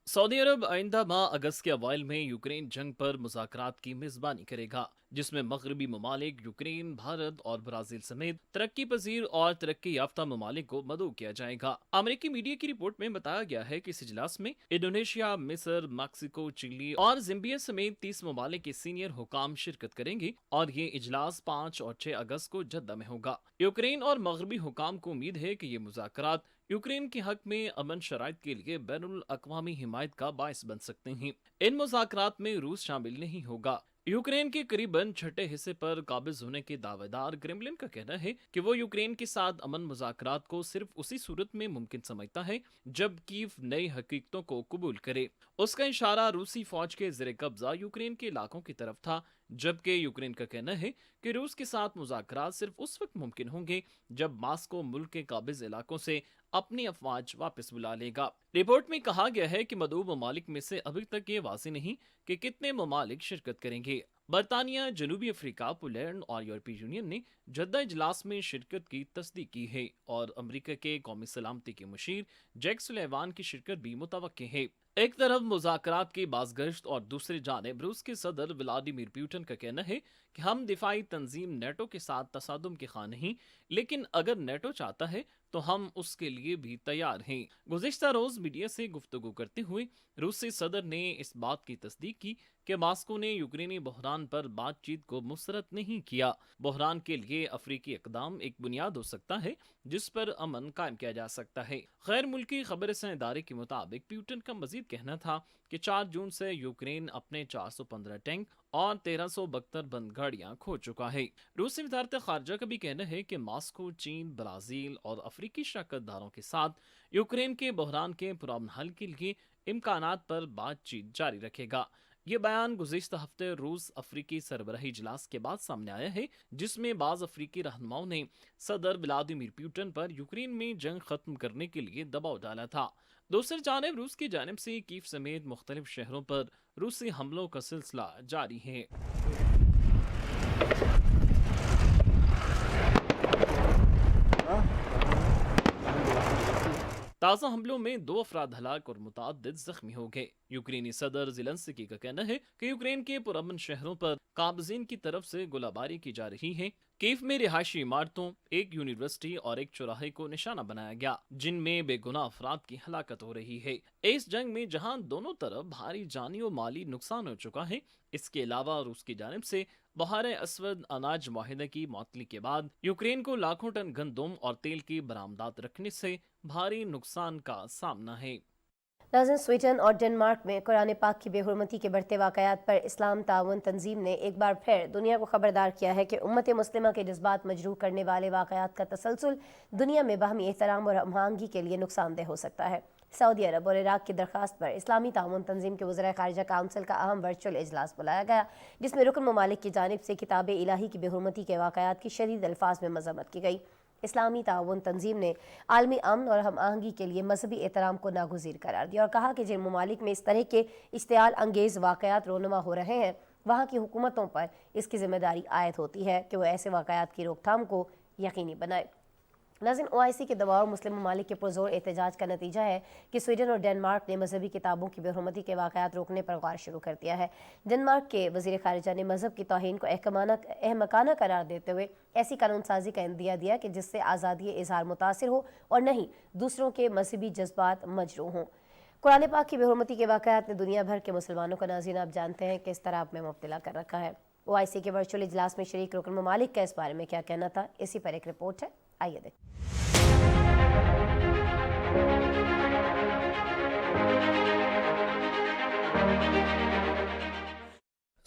سعودی عرب آئندہ ماہ اگست کے اوائل میں یوکرین جنگ پر مذاکرات کی میزبانی کرے گا، جس میں مغربی ممالک یوکرین، بھارت اور برازیل سمیت ترقی پذیر اور ترقی یافتہ ممالک کو مدعو کیا جائے گا۔ امریکی میڈیا کی رپورٹ میں بتایا گیا ہے کہ اس اجلاس میں انڈونیشیا، مصر، میکسیکو، چلی اور زمبیا سمیت 30 ممالک کے سینئر حکام شرکت کریں گے، اور یہ اجلاس 5 اور 6 اگست کو جدہ میں ہوگا۔ یوکرین اور مغربی حکام کو امید ہے کہ یہ مذاکرات یوکرین کے حق میں امن شرائط کے لیے بین الاقوامی حمایت کا باعث بن سکتے ہیں۔ ان مذاکرات میں روس شامل نہیں ہوگا۔ یوکرین کے قریباً چھٹے حصے پر قابض ہونے کے دعوے دار کرملن کا کہنا ہے کہ وہ یوکرین کے ساتھ امن مذاکرات کو صرف اسی صورت میں ممکن سمجھتا ہے جب کیو نئی حقیقتوں کو قبول کرے۔ اس کا اشارہ روسی فوج کے زیر قبضہ یوکرین کے علاقوں کی طرف تھا، جبکہ یوکرین کا کہنا ہے کہ روس کے ساتھ مذاکرات صرف اس وقت ممکن ہوں گے جب ماسکو ملک کے قابض علاقوں سے اپنی افواج واپس بلا لے گا۔ رپورٹ میں کہا گیا ہے کہ مدعو ممالک میں سے ابھی تک یہ واضح نہیں کہ کتنے ممالک شرکت کریں گے۔ برطانیہ، جنوبی افریقہ، پولینڈ اور یورپی یونین نے جدہ اجلاس میں شرکت کی تصدیق کی ہے، اور امریکہ کے قومی سلامتی کے مشیر جیک سلیوان کی شرکت بھی متوقع ہے۔ ایک طرف مذاکرات کی بازگشت اور دوسری جانب روس کے صدر ولادیمیر پوٹن کا کہنا ہے کہ ہم دفاعی تنظیم نیٹو کے ساتھ تصادم کے خواہ نہیں، لیکن اگر نیٹو چاہتا ہے تو ہم اس کے لیے بھی تیار ہیں۔ گزشتہ روز میڈیا سے گفتگو کرتے ہوئے روسی صدر نے اس بات کی تصدیق کی کہ ماسکو نے یوکرینی بحران پر بات چیت کو مسترد نہیں کیا۔ بحران کے لیے افریقی اقدام ایک بنیاد ہو سکتا ہے جس پر امن قائم کیا جا سکتا ہے۔ غیر ملکی خبر رساں ادارے کے مطابق پیوٹن کا مزید کہنا تھا کہ 4 جون سے یوکرین اپنے 415 ٹینک اور 1372 بند گاڑیاں کھو چکا ہے۔ روسی وزارت خارجہ کا بھی کہنا ہے کہ ماسکو چین، برازیل اور افریقی شراکت داروں کے ساتھ یوکرین کے بحران کے پرامن حل کے لیے امکانات پر بات چیت جاری رکھے گا۔ یہ بیان گزشتہ ہفتے روس افریقی سربراہی اجلاس کے بعد سامنے آیا ہے، جس میں بعض افریقی رہنماؤں نے صدر ولادیمیر پوٹن پر یوکرین میں جنگ ختم کرنے کے لیے دباؤ ڈالا تھا۔ دوسری جانب روس کی جانب سے کیف سمیت مختلف شہروں پر روسی حملوں کا سلسلہ جاری ہے۔ تازہ حملوں میں 2 افراد ہلاک اور متعدد زخمی ہو گئے۔ یوکرینی صدر زیلنسکی کا کہنا ہے کہ یوکرین کے پرامن شہروں پر قابضین کی طرف سے گولہ باری کی جا رہی ہے۔ کیف میں رہائشی عمارتوں، ایک یونیورسٹی اور ایک چوراہے کو نشانہ بنایا گیا، جن میں بے گناہ افراد کی ہلاکت ہو رہی ہے۔ اس جنگ میں جہاں دونوں طرف بھاری جانی و مالی نقصان ہو چکا ہے، اس کے علاوہ روس کی جانب سے بحر اسود اناج معاہدے کی معطلی کے بعد یوکرین کو لاکھوں ٹن گندم اور تیل کی برآمدات رکھنے سے بھاری نقصان کا سامنا ہے۔ ناظرین، سویڈن اور ڈنمارک میں قرآن پاک کی بے حرمتی کے بڑھتے واقعات پر اسلام تعاون تنظیم نے ایک بار پھر دنیا کو خبردار کیا ہے کہ امت مسلمہ کے جذبات مجروح کرنے والے واقعات کا تسلسل دنیا میں باہمی احترام اور ہم آہنگی کے لیے نقصان دہ ہو سکتا ہے۔ سعودی عرب اور عراق کی درخواست پر اسلامی تعاون تنظیم کے وزراء خارجہ کونسل کا اہم ورچوئل اجلاس بلایا گیا، جس میں رکن ممالک کی جانب سے کتاب الہی کی بے حرمتی کے واقعات کی شدید الفاظ میں مذمت کی گئی۔ اسلامی تعاون تنظیم نے عالمی امن اور ہم آہنگی کے لیے مذہبی احترام کو ناگزیر قرار دیا اور کہا کہ جن ممالک میں اس طرح کے اشتعال انگیز واقعات رونما ہو رہے ہیں، وہاں کی حکومتوں پر اس کی ذمہ داری عائد ہوتی ہے کہ وہ ایسے واقعات کی روک تھام کو یقینی بنائے۔ ناظرین، OIC کے دباؤ اور مسلم ممالک کے پرزور احتجاج کا نتیجہ ہے کہ سویڈن اور ڈنمارک نے مذہبی کتابوں کی بے حرمتی کے واقعات روکنے پر غور شروع کر دیا ہے۔ ڈنمارک کے وزیر خارجہ نے مذہب کی توہین کو احمقانہ قرار دیتے ہوئے ایسی قانون سازی کا عندیہ دیا کہ جس سے آزادی اظہار متاثر ہو اور نہیں دوسروں کے مذہبی جذبات مجروح ہوں۔ قرآن پاک کی بے حرمتی کے واقعات نے دنیا بھر کے مسلمانوں کو ناظرین آپ جانتے ہیں کہ اضطراب میں مبتلا کر رکھا ہے۔ OIC کے ورچوئل اجلاس میں شریک رکن ممالک کا اس بارے میں کیا کہنا تھا، اسی پر ایک رپورٹ ہے، آئیے دیکھیں۔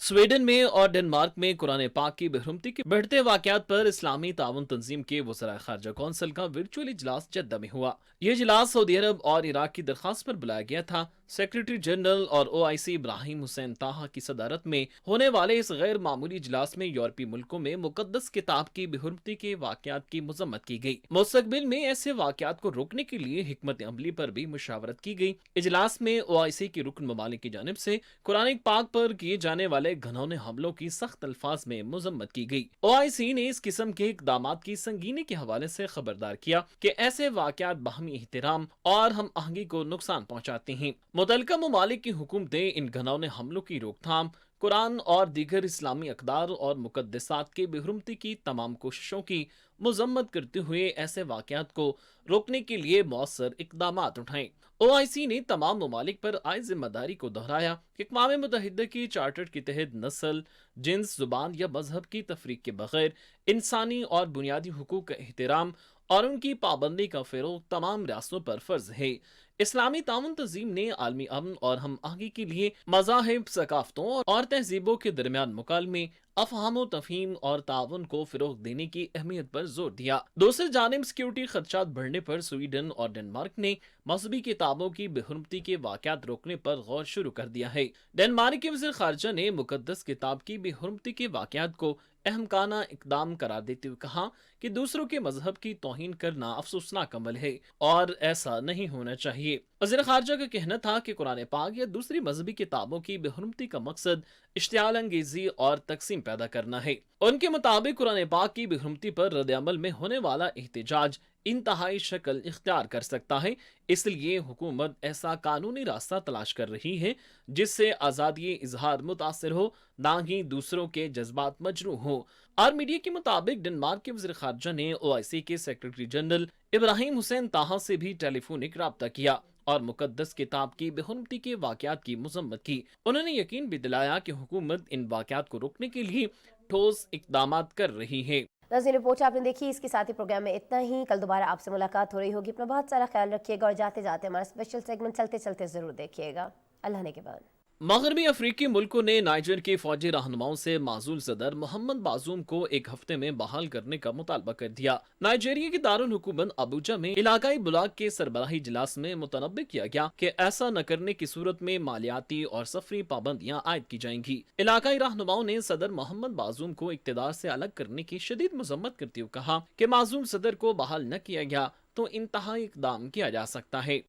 سویڈن میں اور ڈنمارک میں قرآن پاک کی بے حرمتی کے بڑھتے واقعات پر اسلامی تعاون تنظیم کے وزراء خارجہ کونسل کا ورچوئل اجلاس جدہ میں ہوا۔ یہ اجلاس سعودی عرب اور عراق کی درخواست پر بلایا گیا تھا۔ سیکریٹری جنرل اور OIC ابراہیم حسین طاہا کی صدارت میں ہونے والے اس غیر معمولی اجلاس میں یورپی ملکوں میں مقدس کتاب کی بے حرمتی کے واقعات کی مذمت کی گئی۔ مستقبل میں ایسے واقعات کو روکنے کے لیے حکمت عملی پر بھی مشاورت کی گئی۔ اجلاس میں OIC کے رکن ممالک کی جانب سے قرآن پاک پر کیے جانے والے گھناؤنے حملوں کی سخت الفاظ میں مذمت کی گئی۔ OIC نے اس قسم کے اقدامات کی سنگینی کے حوالے سے خبردار کیا کہ ایسے واقعات باہمی احترام اور ہم آہنگی کو نقصان پہنچاتے ہیں۔ متعلقہ ممالک کی حکومتیں ان گھناؤنے حملوں کی روک تھام، قرآن اور دیگر اسلامی اقدار اور مقدسات کے بے حرمتی کی تمام کوششوں کی مذمت کرتے ہوئے ایسے واقعات کو روکنے کے لیے مؤثر اقدامات اٹھائیں۔ OIC نے تمام ممالک پر عائد ذمہ داری کو دہرایا کہ اقوام متحدہ کی چارٹر کے تحت نسل، جنس، زبان یا مذہب کی تفریق کے بغیر انسانی اور بنیادی حقوق کا احترام اور ان کی پابندی کا فروغ تمام ریاستوں پر فرض ہے۔ اسلامی تعاون تنظیم نے عالمی امن اور ہم آہنگی کے لیے مذاہب، ثقافتوں اور تہذیبوں کے درمیان مکالمے، افہام و تفہیم اور تعاون کو فروغ دینے کی اہمیت پر زور دیا۔ دوسری جانب سیکیورٹی خدشات بڑھنے پر سویڈن اور ڈنمارک نے مذہبی کتابوں کی بے حرمتی کے واقعات روکنے پر غور شروع کر دیا ہے۔ ڈنمارک کے وزیر خارجہ نے مقدس کتاب کی بے حرمتی کے واقعات کو احمقانہ اقدام قرار دیتے ہوئے کہا کہ دوسروں کے مذہب کی توہین کرنا افسوسناک عمل ہے اور ایسا نہیں ہونا چاہیے۔ وزیر خارجہ کا کہنا تھا کہ قرآن پاک یا دوسری مذہبی کتابوں کی بے حرمتی کا مقصد اشتعال انگیزی اور تقسیم پیدا کرنا ہے۔ ان کے مطابق قرآن پاک کی بے حرمتی پر رد عمل میں ہونے والا احتجاج انتہائی شکل اختیار کر سکتا ہے، اس لیے حکومت ایسا قانونی راستہ تلاش کر رہی ہے جس سے آزادی اظہار متاثر ہو، نہ ہی دوسروں کے جذبات مجروح ہوں۔ اور میڈیا کے مطابق ڈنمارک کے وزیر خارجہ نے OIC کے سیکریٹری جنرل ابراہیم حسین طاہا سے بھی ٹیلی فونک رابطہ کیا اور مقدس کتاب کی بے حرمتی کے واقعات کی مذمت کی۔ انہوں نے یقین بھی دلایا کہ حکومت ان واقعات کو روکنے کے لیے ٹھوس اقدامات کر رہی ہے۔ ناظرین، رپورٹ آپ نے دیکھی، اس کے ساتھ ہی پروگرام میں اتنا ہی۔ کل دوبارہ آپ سے ملاقات ہو رہی ہوگی۔ اپنا بہت سارا خیال رکھیے گا اور جاتے جاتے ہمارا اسپیشل سیگمنٹ چلتے چلتے ضرور دیکھیے گا۔ اللہ نے کے بعد مغربی افریقی ملکوں نے نائجر کے فوجی رہنماؤں سے معزول صدر محمد بازوم کو ایک ہفتے میں بحال کرنے کا مطالبہ کر دیا۔ نائجیریا کے دارالحکومت ابوجا میں علاقائی بلاک کے سربراہی اجلاس میں متنبہ کیا گیا کہ ایسا نہ کرنے کی صورت میں مالیاتی اور سفری پابندیاں عائد کی جائیں گی۔ علاقائی رہنماؤں نے صدر محمد بازوم کو اقتدار سے الگ کرنے کی شدید مذمت کرتے ہوئے کہا کہ معزول صدر کو بحال نہ کیا گیا تو انتہائی اقدام کیا جا سکتا ہے۔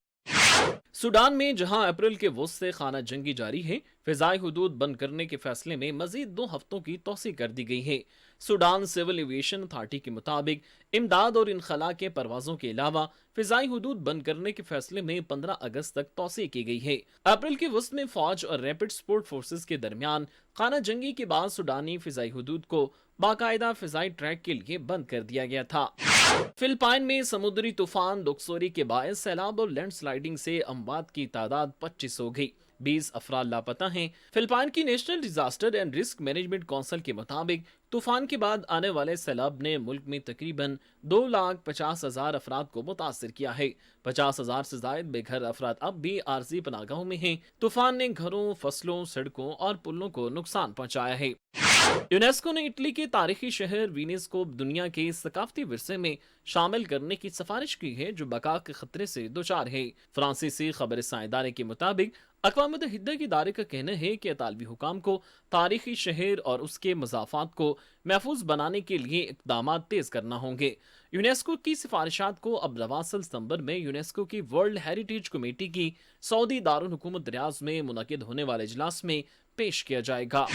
سوڈان میں جہاں اپریل کے وسط سے خانہ جنگی جاری ہے، فضائی حدود بند کرنے کے فیصلے میں مزید 2 ہفتوں کی توسیع کر دی گئی ہے۔ سوڈان سول ایویشن اتھارٹی کے مطابق امداد اور انخلاء کے پروازوں کے علاوہ فضائی حدود بند کرنے کے فیصلے میں 15 اگست تک توسیع کی گئی ہے۔ اپریل کے وسط میں فوج اور ریپڈ سپورٹ فورسز کے درمیان خانہ جنگی کے بعد سوڈانی فضائی حدود کو باقاعدہ فضائی ٹریک کے لیے بند کر دیا گیا تھا۔ فلپائن میں سمندری طوفان دوکسوری کے باعث سیلاب اور لینڈ سلائیڈنگ سے اموات کی تعداد 25 ہو گئی، 20 افراد لاپتہ ہیں۔ فلپائن کی national disaster and risk management council کے مطابق طوفان کے بعد آنے والے سیلاب نے ملک میں تقریباً 2,50,000 افراد کو متاثر کیا ہے۔ 50,000 سے زائد بے گھر افراد اب بھی عارضی پناہ گاہوں میں ہیں۔ طوفان نے گھروں، فصلوں، سڑکوں اور پلوں کو نقصان پہنچایا ہے۔ یونیسکو نے اٹلی کے تاریخی شہر وینس کو دنیا کے ثقافتی ورثے میں شامل کرنے کی سفارش کی ہے، جو بقا کے خطرے سے دوچار ہے۔ فرانسیسی خبر رساں ادارے کے مطابق اقوام متحدہ کے ادارے کا کہنا ہے کہ اطالوی حکام کو تاریخی شہر اور اس کے مضافات کو محفوظ بنانے کے لیے اقدامات تیز کرنا ہوں گے۔ یونیسکو کی سفارشات کو اب رواں ستمبر میں یونیسکو کی ورلڈ ہیریٹیج کمیٹی کی سعودی دارالحکومت ریاض میں منعقد ہونے والے اجلاس میں پیش کیا جائے گا۔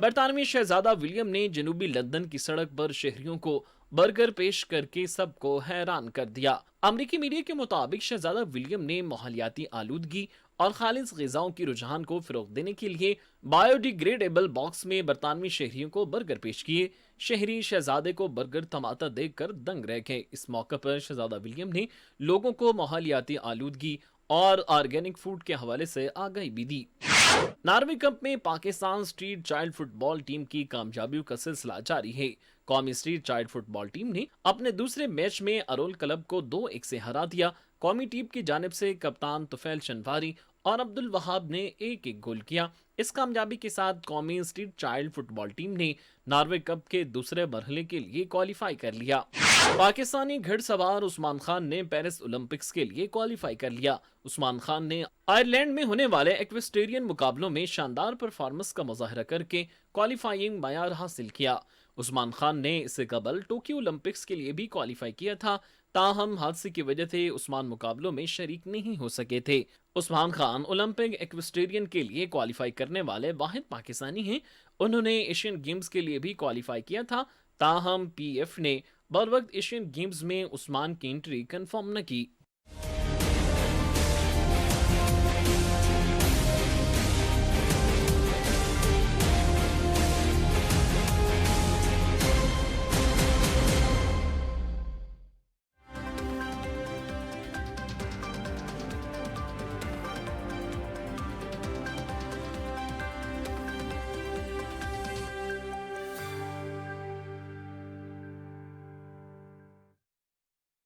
برطانوی شہزادہ ولیم نے جنوبی لندن کی سڑک پر شہریوں کو برگر پیش کر کے سب کو حیران کر دیا۔ امریکی میڈیا کے مطابق شہزادہ ولیم نے ماحولیاتی آلودگی اور خالص غذاؤں کی رجحان کو فروغ دینے کے لیے بایو ڈی گریڈیبل باکس میں برطانوی شہریوں کو برگر پیش کیے۔ شہری شہزادے کو برگر تماتا دیکھ کر دنگ رہ گئے۔ اس موقع پر شہزادہ ولیم نے لوگوں کو ماحولیاتی آلودگی اور آرگینک فوڈ کے حوالے سے آگاہی بھی دی۔ ناروے کپ میں پاکستان اسٹریٹ چائلڈ فٹ بال ٹیم کی کامیابیوں کا سلسلہ جاری ہے۔ قومی اسٹریٹ چائلڈ فٹ بال ٹیم نے اپنے دوسرے میچ میں ارول کلب کو 2-1 سے ہرا دیا۔ قومی ٹیم کی جانب سے کپتان طفیل شنواری اور عبد الوہاب نے 1-1 گول کیا۔ اس کامیابی کے ساتھ قومی اسٹریٹ چائلڈ فٹ بال ٹیم نے ناروے کپ کے دوسرے مرحلے کے لیے کوالیفائی کر لیا۔ پاکستانی گھڑ سوار عثمان خان نے پیرس اولمپکس کے لیے کوالیفائی کر لیا۔ عثمان خان نے آئرلینڈ میں ہونے والے ایکویسٹرین مقابلوں میں شاندار پرفارمنس کا مظاہرہ کر کے کوالیفائنگ معیار حاصل کیا۔ عثمان خان نے اس سے قبل ٹوکیو اولمپکس کے لیے بھی کوالیفائی کیا تھا، تاہم حادثے کی وجہ سے عثمان مقابلوں میں شریک نہیں ہو سکے تھے۔ عثمان خان اولمپک ایکویسٹرین کے لیے کوالیفائی کرنے والے واحد پاکستانی ہیں۔ انہوں نے ایشین گیمز کے لیے بھی کوالیفائی کیا تھا، تاہم پی ایف نے بروقت ایشین گیمز میں عثمان کی انٹری کنفرم نہ کی۔